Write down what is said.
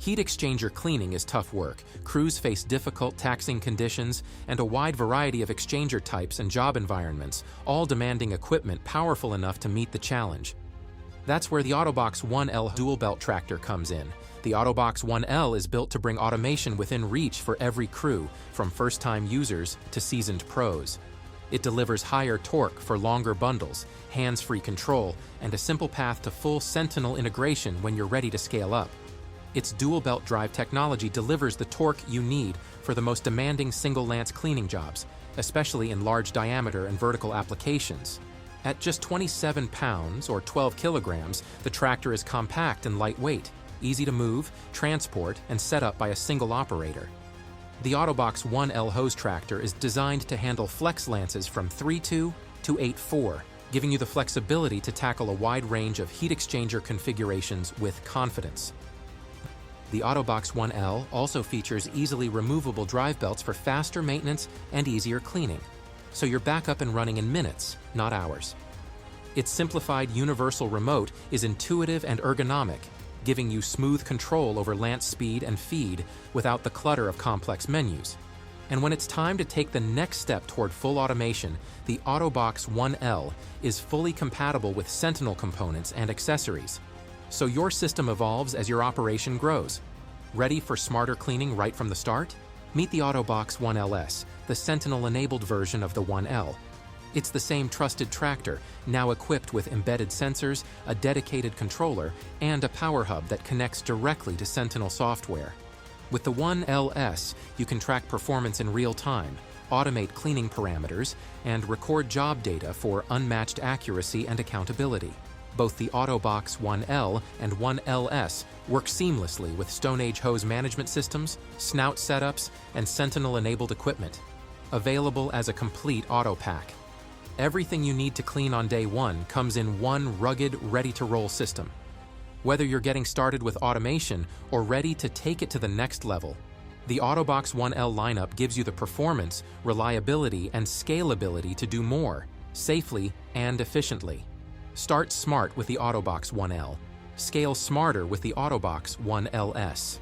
Heat exchanger cleaning is tough work. Crews face difficult, taxing conditions and a wide variety of exchanger types and job environments, all demanding equipment powerful enough to meet the challenge. That's where the AutoBox 1L dual belt tractor comes in. The AutoBox 1L is built to bring automation within reach for every crew, from first-time users to seasoned pros. It delivers higher torque for longer bundles, hands-free control, and a simple path to full Sentinel integration when you're ready to scale up. Its dual belt drive technology delivers the torque you need for the most demanding single lance cleaning jobs, especially in large diameter and vertical applications. At just 27 pounds or 12 kilograms, the tractor is compact and lightweight, easy to move, transport, and set up by a single operator. The AutoBox 1L hose tractor is designed to handle flex lances from 3.2 to 8.4, giving you the flexibility to tackle a wide range of heat exchanger configurations with confidence. The AutoBox 1L also features easily removable drive belts for faster maintenance and easier cleaning, so you're back up and running in minutes, not hours. Its simplified universal remote is intuitive and ergonomic, giving you smooth control over lance speed and feed without the clutter of complex menus. And when it's time to take the next step toward full automation, the AutoBox 1L is fully compatible with Sentinel components and accessories, so your system evolves as your operation grows. Ready for smarter cleaning right from the start? Meet the AutoBox 1LS, the Sentinel-enabled version of the 1L. It's the same trusted tractor, now equipped with embedded sensors, a dedicated controller, and a power hub that connects directly to Sentinel software. With the 1LS, you can track performance in real time, automate cleaning parameters, and record job data for unmatched accuracy and accountability. Both the AutoBox 1L and 1LS work seamlessly with StoneAge hose management systems, snout setups, and Sentinel-enabled equipment. Available as a complete auto pack. Everything you need to clean on day one comes in one rugged, ready-to-roll system. Whether you're getting started with automation or ready to take it to the next level, the AutoBox 1L lineup gives you the performance, reliability, and scalability to do more, safely and efficiently. Start smart with the AutoBox 1L. Scale smarter with the AutoBox 1LS.